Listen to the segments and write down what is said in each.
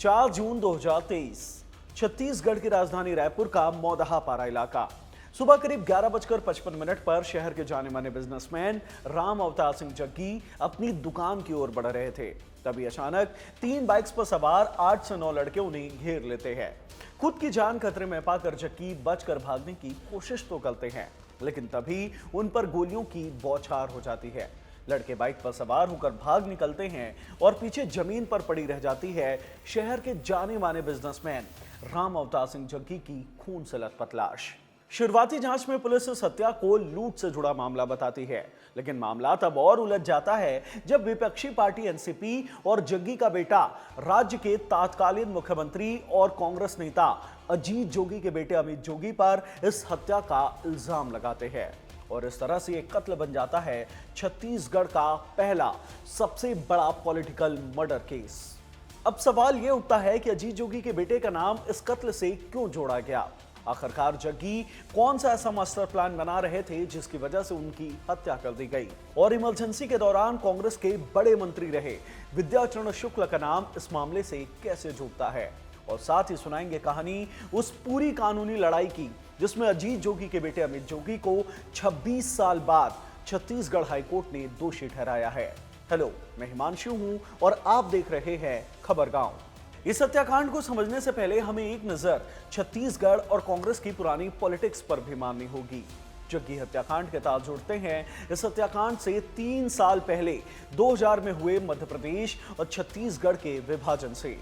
4 जून 2023 छत्तीसगढ़ की राजधानी रायपुर का मौदहापारा इलाका। सुबह करीब 11:55 पर शहर के जाने माने बिजनेसमैन राम अवतार सिंह जग्गी अपनी दुकान की ओर बढ़ रहे थे। तभी अचानक 3 बाइक्स पर सवार 8 से 9 लड़के उन्हें घेर लेते हैं। खुद की जान खतरे में पाकर जग्गी बचकर भागने की कोशिश तो करते हैं, लेकिन तभी उन पर गोलियों की बौछार हो जाती है। लड़के बाइक पर सवार होकर भाग निकलते हैं और पीछे जमीन पर पड़ी रह जाती है शहर के जाने माने बिजनेसमैन राम अवतार सिंह जग्गी की खून से लथपथ लाश। शुरुआती जांच में पुलिस इस हत्या को लूट से जुड़ा मामला बताती है, लेकिन मामला तब और उलझ जाता है जब विपक्षी पार्टी एनसीपी और जग्गी का बेटा राज्य के तत्कालीन मुख्यमंत्री और कांग्रेस नेता अजीत जोगी के बेटे अमित जोगी पर इस हत्या का इल्जाम लगाते हैं। और इस तरह से एक कत्ल बन जाता है छत्तीसगढ़ का पहला सबसे बड़ा पॉलिटिकल मर्डर केस। अब सवाल यह उठता है कि अजीत जोगी के बेटे का नाम इस कत्ल से क्यों जोड़ा गया। आखिरकार जग्गी कौन सा ऐसा मास्टर प्लान बना रहे थे जिसकी वजह से उनकी हत्या कर दी गई। और इमरजेंसी के दौरान कांग्रेस के बड़े मंत्री रहे विद्याचरण शुक्ल का नाम इस मामले से कैसे जुड़ता है। और साथ ही सुनाएंगे कहानी उस पूरी कानूनी लड़ाई की जिसमें अजीत जोगी के बेटे अमित जोगी को 26 साल बाद छत्तीसगढ़ हाईकोर्ट ने दोषी ठहराया है। हेलो, मैं हिमांशु हूं और आप देख रहे हैं खबर गांव। इस हत्याकांड को समझने से पहले हमें एक नजर छत्तीसगढ़ और कांग्रेस की पुरानी पॉलिटिक्स पर भी मारनी होगी। जग्गी हत्याकांड के तार जोड़ते हैं इस हत्याकांड से 3 साल पहले 2000 में हुए मध्य प्रदेश और छत्तीसगढ़ के विभाजन से।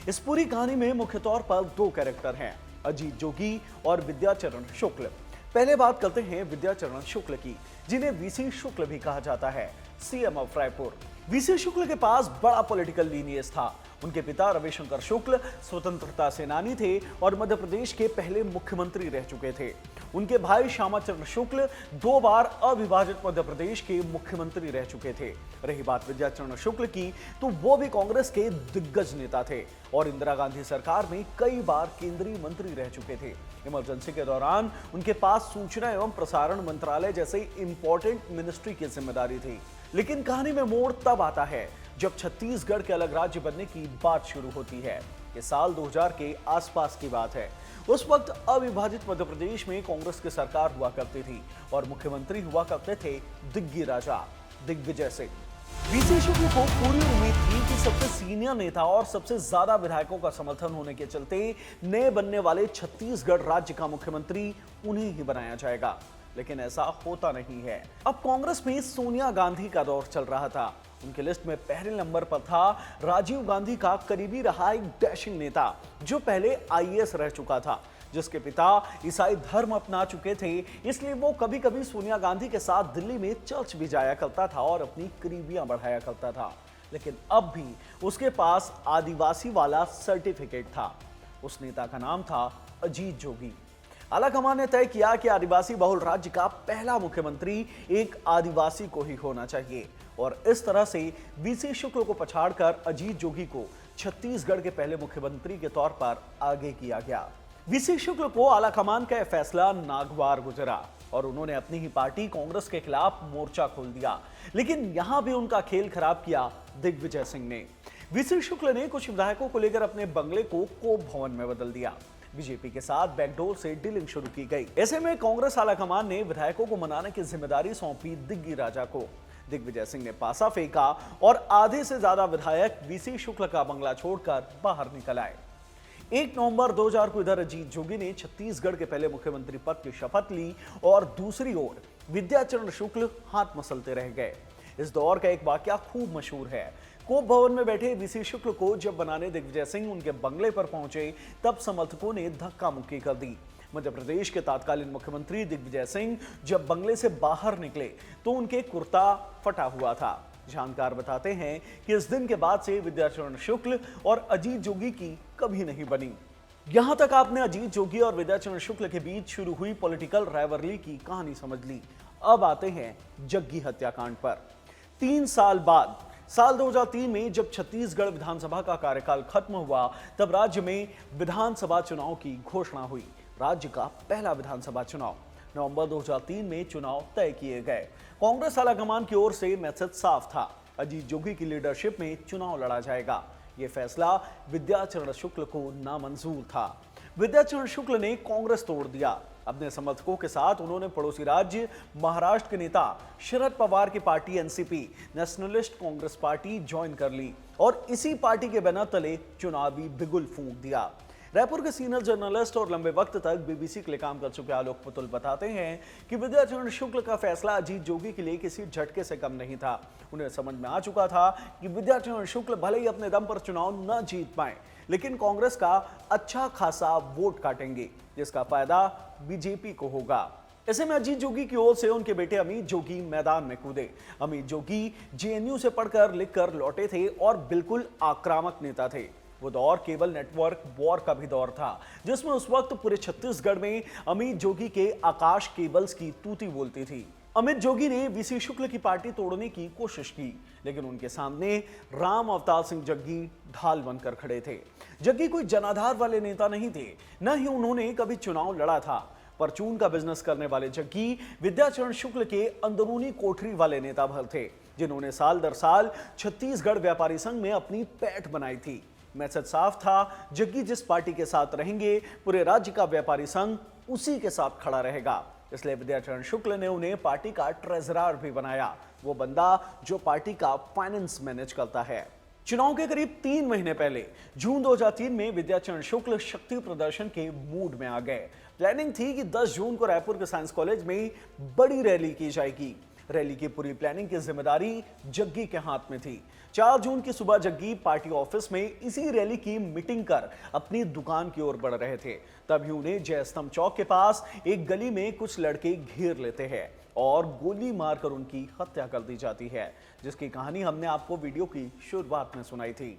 इस पूरी कहानी में मुख्य तौर पर 2 कैरेक्टर हैं, अजीत जोगी और विद्याचरण शुक्ल। पहले बात करते हैं विद्याचरण शुक्ल की, जिन्हें वीसी शुक्ल भी कहा जाता है, सीएम ऑफ रायपुर। वीसी शुक्ल के पास बड़ा पॉलिटिकल लीनियज था। उनके पिता रविशंकर शुक्ल स्वतंत्रता सेनानी थे और मध्य प्रदेश के पहले मुख्यमंत्री रह चुके थे। उनके भाई श्यामाचरण शुक्ल 2 बार अविभाजित मध्य प्रदेश के मुख्यमंत्री रह चुके थे। रही बात विद्याचरण शुक्ल की, तो वो भी कांग्रेस के दिग्गज नेता थे और इंदिरा गांधी सरकार में कई बार केंद्रीय मंत्री रह चुके थे। इमरजेंसी के दौरान उनके पास सूचना एवं प्रसारण मंत्रालय जैसे इंपॉर्टेंट मिनिस्ट्री की जिम्मेदारी थी। लेकिन कहानी में मोड़ तब आता है जब छत्तीसगढ़ के अलग राज्य बनने की बात शुरू होती है। ये साल 2000 के आसपास की बात है। उस वक्त अविभाजित मध्य प्रदेश में कांग्रेस की सरकार हुआ करती थी और मुख्यमंत्री हुआ करते थे दिग्गी राजा दिग्विजय सिंह। वीसी शुक्ल को पूरी उम्मीद थी कि सबसे सीनियर नेता और सबसे ज्यादा विधायकों का समर्थन होने के चलते नए बनने वाले छत्तीसगढ़ राज्य का मुख्यमंत्री उन्हें ही बनाया जाएगा, लेकिन ऐसा होता नहीं है। अब कांग्रेस में सोनिया गांधी का दौर चल रहा था। उनके लिस्ट में पहले नंबर पर था राजीव गांधी का करीबी रहा एक डैशिंग नेता जो पहले आईएएस रह चुका था, जिसके पिता ईसाई धर्म अपना चुके थे। इसलिए वो कभी कभी सोनिया गांधी के साथ दिल्ली में चर्च भी जाया करता था और अपनी करीबियां बढ़ाया करता था। लेकिन अब भी उसके पास आदिवासी वाला सर्टिफिकेट था। उस नेता का नाम था अजीत जोगी। आलाकमान ने तय किया कि आदिवासी बहुल राज्य का पहला मुख्यमंत्री एक आदिवासी को ही होना चाहिए और इस तरह से वीसी शुक्ल को पछाड़कर अजीत जोगी को छत्तीसगढ़ के पहले मुख्यमंत्री के तौर पर आगे किया गया। वीसी शुक्ल को आलाकमान का यह फैसला नागवार गुजरा और उन्होंने अपनी ही पार्टी कांग्रेस के खिलाफ मोर्चा खोल दिया। लेकिन यहां भी उनका खेल खराब किया दिग्विजय सिंह ने। वीसी शुक्ल ने कुछ विधायकों को लेकर अपने बंगले को कोप भवन में बदल दिया। बीजेपी के साथ बैकडोर से डीलिंग शुरू की गई। ऐसे में कांग्रेस आलाकमान ने विधायकों को मनाने की जिम्मेदारी सौंपी दिग्गी राजा को। दिग्विजय सिंह ने पासा फेंका और आधे से ज्यादा विधायक वीसी शुक्ल का बंगला छोड़कर बाहर निकल आए। 1 नवंबर 2000 को इधर अजीत जोगी ने छत्तीसगढ़ के पहले मुख्यमंत्री पद की शपथ ली और दूसरी ओर विद्याचरण शुक्ल हाथ मसलते रह गए। इस दौर का एक वाकया खूब मशहूर है। कोप भवन में बैठे वीसी शुक्ल को जब बनाने दिग्विजय सिंह उनके बंगले पर पहुंचे, तब समर्थकों ने धक्का मुक्की कर दी। मध्य प्रदेश के तत्कालीन मुख्यमंत्री दिग्विजय सिंह जब बंगले से बाहर निकले तो उनके कुर्ता फटा हुआ था। जानकार बताते हैं कि इस दिन के बाद से विद्याचरण शुक्ल और अजीत जोगी की कभी नहीं बनी। यहां तक आपने अजीत जोगी और विद्याचरण शुक्ल के बीच शुरू हुई पॉलिटिकल राइवलरी की कहानी समझ ली। अब आते हैं जग्गी हत्याकांड पर। 3 साल बाद साल 2003 में जब छत्तीसगढ़ विधानसभा का कार्यकाल खत्म हुआ, तब राज्य में विधानसभा चुनाव की घोषणा हुई। राज्य का पहला विधानसभा चुनाव नवंबर 2003 में चुनाव तय किए गए। कांग्रेस आलाकमान की ओर से मैसेज साफ था, अजीत जोगी की लीडरशिप में चुनाव लड़ा जाएगा। यह फैसला विद्याचरण शुक्ल को नामंजूर था। विद्याचरण शुक्ल ने कांग्रेस तोड़ दिया। अपने समर्थकों के साथ उन्होंने पड़ोसी राज्य महाराष्ट्र के नेता शरद पवार की party NCP nationalist Congress party join कर ली और इसी पार्टी के बैनर तले चुनावी बिगुल फूंक दिया। रायपुर के सीनियर जर्नलिस्ट और लंबे वक्त तक बीबीसी के लिए काम कर चुके आलोक पुतुल बताते हैं कि विद्याचरण शुक्ल का फैसला अजीत जोगी के लिए किसी झटके से कम नहीं था। उन्हें समझ में आ चुका था कि विद्याचरण शुक्ल भले ही अपने दम पर चुनाव न जीत पाए, लेकिन कांग्रेस का अच्छा खासा वोट काटेंगे, जिसका फायदा बीजेपी को होगा। ऐसे में अजीत जोगी की ओर से उनके बेटे अमित जोगी मैदान में कूदे। अमित जोगी जेएनयू से पढ़कर लिखकर लौटे थे और बिल्कुल आक्रामक नेता थे। वो दौर केबल नेटवर्क वॉर का भी दौर था, जिसमें उस वक्त पूरे छत्तीसगढ़ में अमित जोगी के आकाश केबल्स की तूती बोलती थी। अमित जोगी ने वीसी शुक्ल की पार्टी तोड़ने की कोशिश की, लेकिन उनके सामने राम अवतार सिंह जग्गी ढाल बनकर खड़े थे। जग्गी कोई जनाधार वाले नेता नहीं थे, न ही उन्होंने कभी चुनाव लड़ा था। परचून का बिजनेस करने वाले जग्गी विद्याचरण शुक्ल के अंदरूनी कोठरी वाले नेता भर थे, जिन्होंने साल दर साल छत्तीसगढ़ व्यापारी संघ में अपनी पैठ बनाई थी। मैसेज साफ था, जग्गी जिस पार्टी के साथ रहेंगे, पूरे राज्य का व्यापारी संघ उसी के साथ खड़ा रहेगा। इसलिए विद्याचरण शुक्ल ने उन्हें पार्टी का ट्रेजरर भी बनाया, वो बंदा जो पार्टी का फाइनेंस मैनेज करता है। चुनाव के करीब 3 महीने पहले जून 2003 में विद्याचरण शुक्ल शक्ति प्रदर्शन के मूड में आ गए। प्लानिंग थी कि 10 जून को रायपुर के साइंस कॉलेज में बड़ी रैली की जाएगी। रैली की पूरी प्लानिंग की जिम्मेदारी जग्गी के हाथ में थी। 4 जून की सुबह जग्गी पार्टी ऑफिस में इसी रैली की मीटिंग कर अपनी दुकान की ओर बढ़ रहे थे। तभी उन्हें जयस्तंभ चौक के पास एक गली में कुछ लड़के घेर लेते हैं और गोली मारकर उनकी हत्या कर दी जाती है, जिसकी कहानी हमने आपको वीडियो की शुरुआत में सुनाई थी।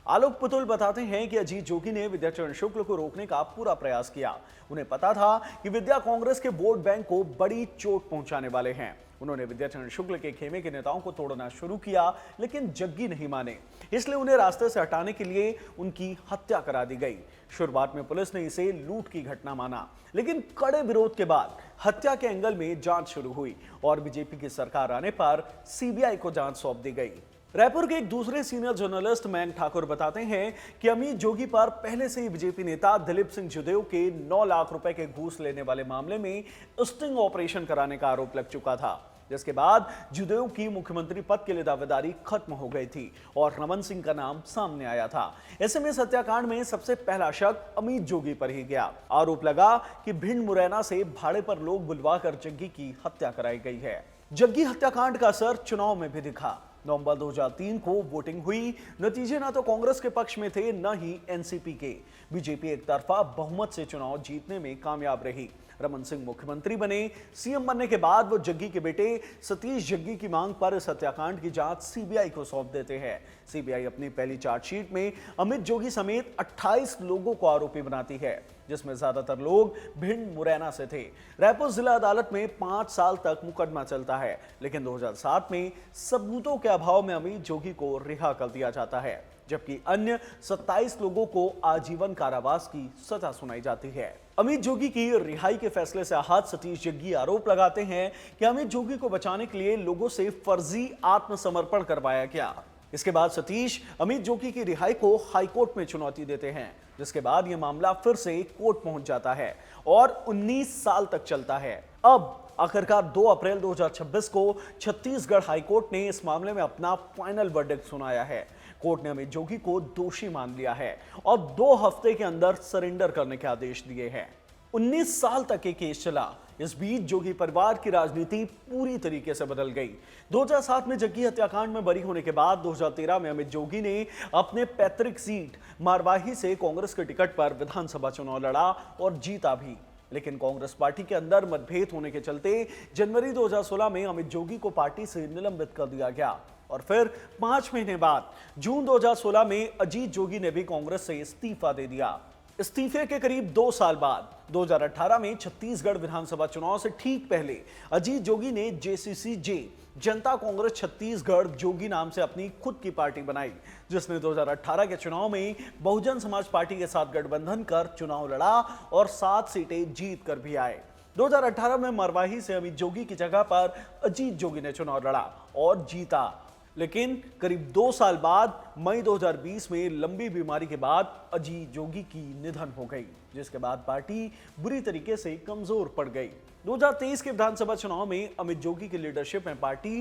आलोक पुतुल बताते हैं कि अजीत जोगी ने विद्याचरण शुक्ल को रोकने का पूरा प्रयास किया। उन्हें पता था कि विद्या कांग्रेस के वोट बैंक को बड़ी चोट पहुंचाने वाले हैं। उन्होंने विद्याचरण शुक्ल के खेमे के नेताओं को तोड़ना शुरू किया, लेकिन जग्गी नहीं माने, इसलिए उन्हें रास्ते से हटाने के लिए उनकी हत्या करा दी गई। शुरुआत में पुलिस ने इसे लूट की घटना माना, लेकिन कड़े विरोध के बाद हत्या के एंगल में जांच शुरू हुई और बीजेपी की सरकार आने पर सीबीआई को जांच सौंप दी गई। रायपुर के एक दूसरे सीनियर जर्नलिस्ट मयंक ठाकुर बताते हैं कि अमित जोगी पर पहले से ही बीजेपी नेता दिलीप सिंह जूदेव के 9 लाख रुपए के घूस लेने वाले मामले में स्टिंग ऑपरेशन कराने का आरोप लग चुका था, जिसके बाद जूदेव की मुख्यमंत्री पद के लिए दावेदारी खत्म हो गई थी और रमन सिंह का नाम सामने आया था। ऐसे में हत्याकांड में सबसे पहला शक अमित जोगी पर ही गया। आरोप लगा कि भिंड मुरैना से भाड़े पर लोग बुलवाकर जग्गी की हत्या कराई गई है। जग्गी हत्याकांड का असर चुनाव में भी दिखा। नवंबर 2003 को वोटिंग हुई। नतीजे ना तो कांग्रेस के पक्ष में थे, न ही एनसीपी के। बीजेपी एक तरफा बहुमत से चुनाव जीतने में कामयाब रही। रमन सिंह मुख्यमंत्री बने। सीएम बनने के बाद वो जग्गी के बेटे सतीश जग्गी की मांग पर इस हत्याकांड की जांच सीबीआई को सौंप देते हैं। सीबीआई अपनी पहली चार्जशीट में अमित जोगी समेत 28 लोगों को आरोपी बनाती है, जिसमें ज्यादातर लोग भिंड मुरैना से थे। रायपुर जिला अदालत में 5 साल तक मुकदमा चलता है, लेकिन 2007 में सबूतों के अभाव में अमित जोगी को रिहा कर दिया जाता है, जबकि अन्य 27 लोगों को आजीवन कारावास की सजा सुनाई जाती है। अमित जोगी की रिहाई के फैसले से आहत सतीश जग्गी आरोप लगाते हैं कि अमित जोगी को बचाने के लिए लोगों से फर्जी आत्मसमर्पण करवाया गया। इसके बाद सतीश अमित जोगी की रिहाई को हाईकोर्ट में चुनौती देते हैं, जिसके बाद यह मामला फिर से कोर्ट पहुंच जाता है और 19 साल तक चलता है। अब आखिरकार 2 अप्रैल 2026 को छत्तीसगढ़ हाईकोर्ट ने इस मामले में अपना फाइनल वर्डिक्ट सुनाया है। कोर्ट ने अमित जोगी को दोषी मान लिया है और 2 हफ्ते के अंदर सरेंडर करने के आदेश दिए हैं। 19 साल तक ये केस चला। इस बीच जोगी परिवार की राजनीति पूरी तरीके से बदल गई। 2007 में जग्गी हत्याकांड में बरी होने के बाद 2013 में अमित जोगी ने अपने पैतृक सीट मारवाही से कांग्रेस के टिकट पर विधानसभा चुनाव लड़ा और जीता भी, लेकिन कांग्रेस पार्टी के अंदर मतभेद होने के चलते जनवरी 2016 में अमित जोगी को पार्टी से निलंबित कर दिया गया और फिर 5 महीने बाद जून 2016 में अजीत जोगी ने भी कांग्रेस से इस्तीफा दे दिया। इस्तीफे के करीब 2 साल बाद 2018 में छत्तीसगढ़ विधानसभा चुनाव से ठीक पहले अजीत जोगी ने जेसीसी-जे जनता कांग्रेस छत्तीसगढ़ जोगी नाम से अपनी खुद की पार्टी बनाई, जिसने 2018 के चुनाव में बहुजन समाज पार्टी के साथ गठबंधन कर चुनाव लड़ा और 7 सीटें जीत कर भी आए। 2018 में मरवाही से अमित जोगी की जगह पर अजीत जोगी ने चुनाव लड़ा और जीता। लेकिन करीब 2 साल बाद मई 2020 में लंबी बीमारी के बाद अजीत जोगी की निधन हो गई, जिसके बाद पार्टी बुरी तरीके से कमजोर पड़ गई। 2023 के विधानसभा चुनाव में अमित जोगी की लीडरशिप में पार्टी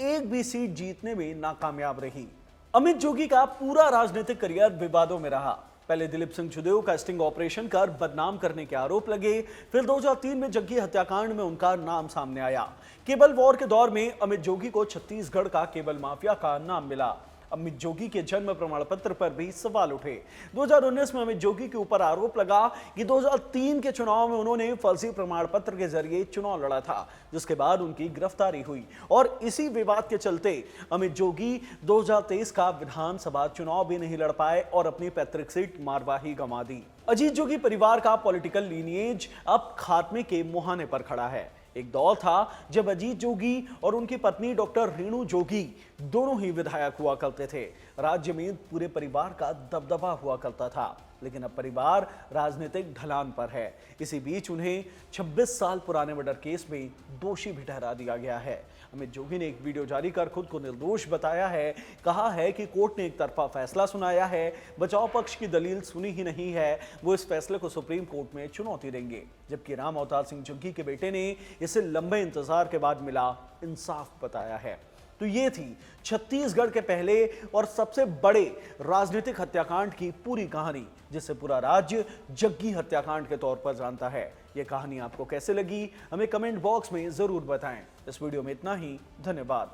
एक भी सीट जीतने में नाकामयाब रही। अमित जोगी का पूरा राजनीतिक करियर विवादों में रहा। पहले दिलीप सिंह जूदेव का स्टिंग ऑपरेशन कर बदनाम करने के आरोप लगे, फिर 2003 में जग्गी हत्याकांड में उनका नाम सामने आया। केबल वॉर के दौर में अमित जोगी को छत्तीसगढ़ का केबल माफिया का नाम मिला। अमित जोगी के जन्म प्रमाण पत्र पर भी सवाल उठे। 2019 में अमित जोगी के ऊपर आरोप लगा कि 2003 के चुनाव में उन्होंने फर्जी प्रमाण पत्र के जरिए चुनाव लड़ा था, जिसके बाद उनकी गिरफ्तारी हुई और इसी विवाद के चलते अमित जोगी 2023 का विधानसभा चुनाव भी नहीं लड़ पाए और अपनी पैतृक सीट मारवाही गंवा दी। अजीत जोगी परिवार का पॉलिटिकल लीनिएज अब खात्मे के मुहाने पर खड़ा है। एक दौर था जब अजीत जोगी और उनकी पत्नी डॉक्टर रेणु जोगी दोनों ही विधायक हुआ करते थे। राज्य में पूरे परिवार का दबदबा हुआ करता था, लेकिन अब परिवार राजनीतिक ढलान पर है। इसी बीच उन्हें 26 साल पुराने मर्डर केस में दोषी भी ठहरा दिया गया है। अमित जोगी ने एक वीडियो जारी कर खुद को निर्दोष बताया है। कहा है कि कोर्ट ने एक तरफा फैसला सुनाया है, बचाव पक्ष की दलील सुनी ही नहीं है। वो इस फैसले को सुप्रीम कोर्ट में चुनौती देंगे, जबकि राम अवतार सिंह जग्गी के बेटे ने इसे लंबे इंतजार के बाद मिला इंसाफ बताया है। तो ये थी छत्तीसगढ़ के पहले और सबसे बड़े राजनीतिक हत्याकांड की पूरी कहानी, जिसे पूरा राज्य जग्गी हत्याकांड के तौर पर जानता है। ये कहानी आपको कैसे लगी, हमें कमेंट बॉक्स में जरूर बताएं। इस वीडियो में इतना ही। धन्यवाद।